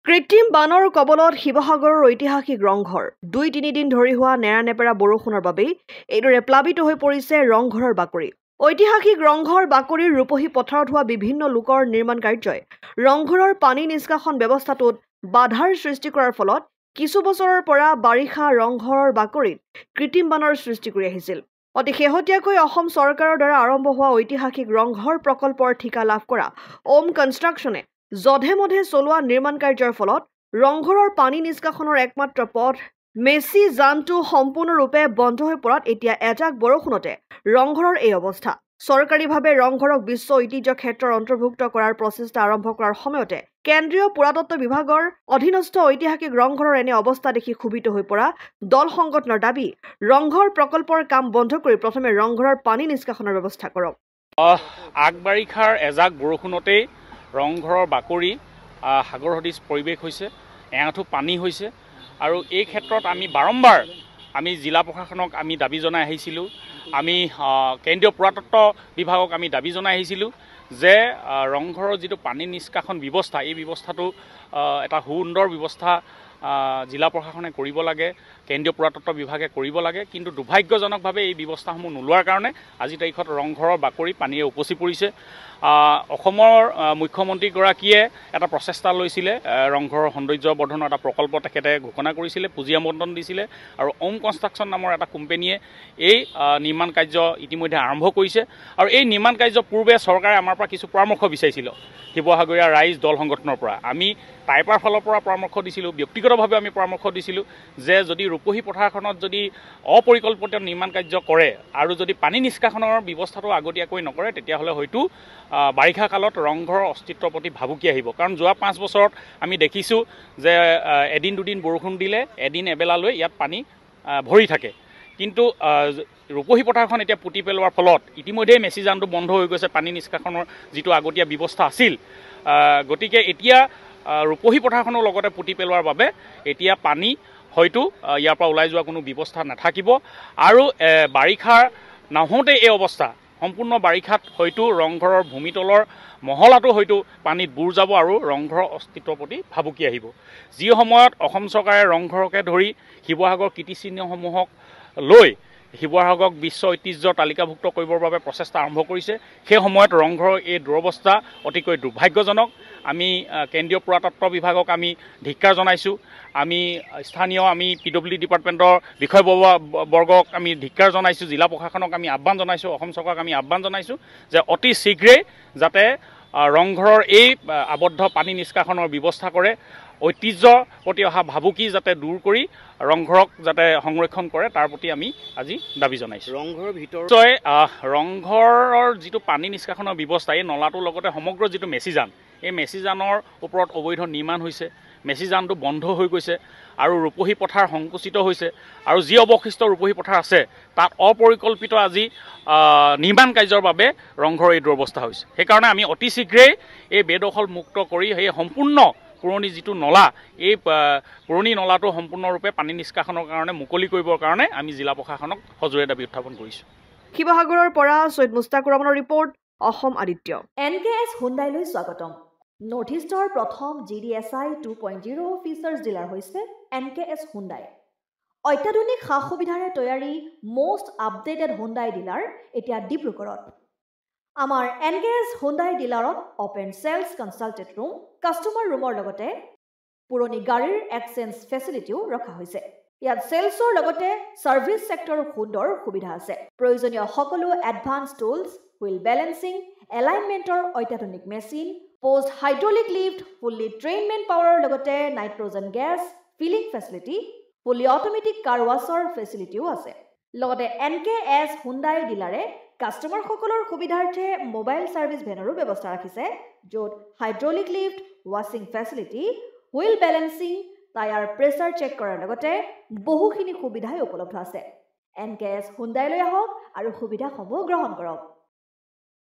কৃত্ৰিম বানৰ কবলত শিৱসাগৰৰ ঐতিহাসিক ৰংঘৰ ২-৩ দিন ধৰি হোৱা নেৰানেপেৰা বৰষুণৰ বাবেই এইদৰে প্লাবিত হৈ পৰিছে ৰংঘৰৰ বাকৰি। ঐতিহাসিক ৰংঘৰ বাকৰিৰ ৰূপহী পথাৰত হোৱা বিভিন্ন লোকৰ নিৰ্মাণ কাৰ্যই ৰংঘৰৰ পানী নিষ্কাশন ব্যৱস্থাটোত বাধাৰ সৃষ্টি কৰাৰ ফলত কিছু বছৰৰ পৰা বাৰিষা ৰংঘৰৰ বাকৰিত কৃত্ৰিম বানৰ সৃষ্টি কৰি আহিছিল। অতি শেহতীয়াকৈ অসম চৰকাৰৰ দ্বাৰা আৰম্ভ হোৱা ঐতিহাসিক ৰংঘৰ প্ৰকল্পৰ ঠিকা লাভ কৰা ওম কনষ্ট্ৰাকশ্যনে জধে-মধে চলোৱা নিৰ্মাণ কাৰ্যৰ ফলত ৰংঘৰৰ পানী নিষ্কাশনৰ একমাত্ৰ পথ মেচি জানটো সম্পূৰ্ণৰূপে বন্ধ হৈ পৰাত এতিয়া এজাক বৰষুণতে ৰংঘৰৰ এই অৱস্থা। চৰকাৰীভাৱে ৰংঘৰক বিশ্ব ঐতিহ্য ক্ষেত্ৰৰ অন্তৰ্ভুক্ত কৰাৰ প্ৰচেষ্টা আৰম্ভ কৰাৰ সময়তে কেন্দ্ৰীয় পুৰাতত্ব বিভাগৰ অধীনস্থ ঐতিহাসিক ৰংঘৰৰ এনে অৱস্থা দেখি ক্ষোভিত হৈ পৰা দল সংগঠনৰ দাবী ৰংঘৰ প্ৰকল্পৰ কাম বন্ধ কৰি প্ৰথমে ৰংঘৰৰ পানী নিষ্কাশনৰ ব্যৱস্থা কৰক। আগবাৰিষাৰ এজাক বৰষুণতেই ৰংঘৰৰ বাকৰি সাগৰ সদৃশ পৰিৱেশ হৈছে, এআঁঠু পানী হৈছে আৰু এই ক্ষেত্ৰত আমি বাৰম্বাৰ জিলা প্ৰশাসনক আমি দাবী জনাই আহিছিলোঁ, আমি কেন্দ্ৰীয় পুৰাতত্ব বিভাগক আমি দাবী জনাই আহিছিলোঁ যে ৰংঘৰৰ যিটো পানী নিষ্কাশন ব্যৱস্থা এই ব্যৱস্থাটো এটা সুন্দৰ ব্যৱস্থা জিলা প্ৰশাসনে কৰিব লাগে, কেন্দ্ৰীয় পুৰাতত্ব বিভাগে কৰিব লাগে। কিন্তু দুৰ্ভাগ্যজনকভাৱে এই ব্যৱস্থাসমূহ নোলোৱাৰ কাৰণে আজিৰ তাৰিখত ৰংঘৰৰ বাকৰি পানীৰে উপচি পৰিছে। অসমৰ মুখ্যমন্ত্ৰীগৰাকীয়ে এটা প্ৰচেষ্টা লৈছিলে, ৰংঘৰৰ সৌন্দৰ্য বৰ্ধনৰ এটা প্ৰকল্প তেখেতে ঘোষণা কৰিছিলে, পুঁজি আবণ্টন দিছিলে আৰু ওম কনষ্ট্ৰাকশ্যন নামৰ এটা কোম্পানীয়ে এই নিৰ্মাণ কাৰ্য ইতিমধ্যে আৰম্ভ কৰিছে। আৰু এই নিৰ্মাণ কাৰ্য পূৰ্বে চৰকাৰে আমাৰ পৰা কিছু পৰামৰ্শ বিচাৰিছিল শিৱসাগৰীয়া ৰাইজ দল সংগঠনৰ পৰা। আমি টাইপাৰ ফালৰ পৰা পৰামৰ্শ দিছিলোঁ, ব্যক্তিগতভাৱে আমি পৰামৰ্শ দিছিলোঁ যে যদি ৰূপহী পথাৰখনত যদি অপৰিকল্পিত নিৰ্মাণ কাৰ্য কৰে আৰু যদি পানী নিষ্কাশনৰ ব্যৱস্থাটো আগতীয়াকৈ নকৰে তেতিয়াহ'লে হয়তো বাৰিষা কালত ৰংঘৰৰ অস্তিত্বৰ প্ৰতি ভাবুকি আহিব। কাৰণ যোৱা 5 বছৰত আমি দেখিছোঁ যে এদিন দুদিন বৰষুণ দিলে এদিন এবেলালৈ ইয়াত পানী ভৰি থাকে। কিন্তু ৰূপহী পথাৰখন এতিয়া পুতি পেলোৱাৰ ফলত ইতিমধ্যেই মেচি জানটো বন্ধ হৈ গৈছে, পানী নিষ্কাশনৰ যিটো আগতীয়া ব্যৱস্থা আছিল। গতিকে এতিয়া ৰূপহী পথাৰখনৰ লগতে পুতি পেলোৱাৰ বাবে এতিয়া পানী হয়তো ইয়াৰ পৰা ওলাই যোৱা কোনো ব্যৱস্থা নাথাকিব আৰু বাৰিষাৰ নহওঁতে এই অৱস্থা সম্পূৰ্ণ বাৰিষাত হয়তো ৰংঘৰৰ ভূমিতলৰ মহলাটো হয়তো পানীত বুৰ যাব আৰু ৰংঘৰৰ অস্তিত্বৰ প্ৰতি ভাবুকি আহিব। যি সময়ত অসম চৰকাৰে ৰংঘৰকে ধৰি শিৱসাগৰ কীৰ্তিচিহ্নসমূহক লৈ শিৱসাগৰক বিশ্ব ঐতিহ্যৰ তালিকাভুক্ত কৰিবৰ বাবে প্ৰচেষ্টা আৰম্ভ কৰিছে, সেই সময়ত ৰংঘৰৰ এই দুৰৱস্থা অতিকৈ দুৰ্ভাগ্যজনক। আমি কেন্দ্ৰীয় পুৰাতত্ব বিভাগক আমি ধিক্কাৰ জনাইছোঁ, আমি স্থানীয় PWD ডিপাৰ্টমেণ্টৰ বিষয়বৰ্গক আমি ধিক্কাৰ জনাইছোঁ, জিলা প্ৰশাসনক আমি আহ্বান জনাইছোঁ, অসম চৰকাৰক আমি আহ্বান জনাইছোঁ যে অতি শীঘ্ৰেই যাতে ৰংঘৰৰ এই আবদ্ধ পানী নিষ্কাশনৰ ব্যৱস্থা কৰে, ঐতিহ্যৰ প্ৰতি অহা ভাবুকি যাতে দূৰ কৰি ৰংঘৰক যাতে সংৰক্ষণ কৰে তাৰ প্ৰতি আমি আজি দাবী জনাইছোঁ। ৰংঘৰৰ ভিতৰত ৰংঘৰৰ যিটো পানী নিষ্কাশনৰ ব্যৱস্থা এই নলাটোৰ লগতে সমগ্ৰ যিটো মেচিজান, এই মেচিজানৰ ওপৰত অবৈধ নিৰ্মাণ হৈছে, মেচিজানটো বন্ধ হৈ গৈছে আৰু ৰূপহী পথাৰ সংকুচিত হৈছে আৰু যি অৱশিষ্ট ৰূপহী পথাৰ আছে তাত অপৰিকল্পিত আজি নিৰ্মাণ কাৰ্যৰ বাবে ৰংঘৰৰ এই দুৰৱস্থা হৈছে। সেইকাৰণে আমি অতি শীঘ্ৰেই এই বেদখল মুক্ত কৰি সেই সম্পূৰ্ণ পুৰণি যিটো নলা এই পুৰণি নলাটো সম্পূৰ্ণৰূপে পানী নিষ্কাশনৰ কাৰণে মুকলি কৰিবৰ কাৰণে আমি জিলা প্ৰশাসনক সজোৰে দাবী উত্থাপন কৰিছোঁ। শিৱসাগৰৰ পৰা সৈয়দ মুস্তাকুৰ ৰহমানৰ ৰিপৰ্ট, অসম আদিত্য। NKS হুণ্ডাইলৈ স্বাগতম। নৰ্থ ইষ্টৰ প্ৰথম GDSI 2.0 ফিচাৰ্ছ ডিলাৰ হৈছে NKS হুণ্ডাই। অত্যাধুনিক সা সুবিধাৰে তৈয়াৰী মষ্ট আপডেটেড হুণ্ডাই ডিলাৰ এতিয়া ডিব্ৰুগড়ত। আমাৰ NKS হুণ্ডাই ডিলাৰত open sales consulted room, customer ৰুমৰ লগতে পুৰণি গাড়ীৰ এক্সচেঞ্জ ফেচিলিটিও ৰখা হৈছে। ইয়াত চেলছৰ লগতে ছাৰ্ভিচ ছেক্টৰৰ সুন্দৰ সুবিধা আছে। প্ৰয়োজনীয় সকলো এডভান্স টুলছ, হুইল বেলেন্সিং, এলাইনমেণ্টৰ অত্যাধুনিক machine, post hydraulic lift, fully train men পাৱাৰৰ লগতে nitrogen gas filling facility, fully automatic car washer ফেচিলিটিও আছে। লগতে NKS হুণ্ডাই ডিলাৰে কাষ্টমাৰসকলৰ সুবিধাৰ্থে মোবাইল ছাৰ্ভিচ ভেনৰো ব্যৱস্থা ৰাখিছে, য'ত হাইড্ৰলিক লিফ্ট, ৱাশ্বিং facility, wheel balancing, tyre pressure check কৰাৰ লগতে বহুখিনি সুবিধাই উপলব্ধ আছে। NKS হুণ্ডাইলৈ আহক আৰু সুবিধাসমূহ গ্ৰহণ কৰক।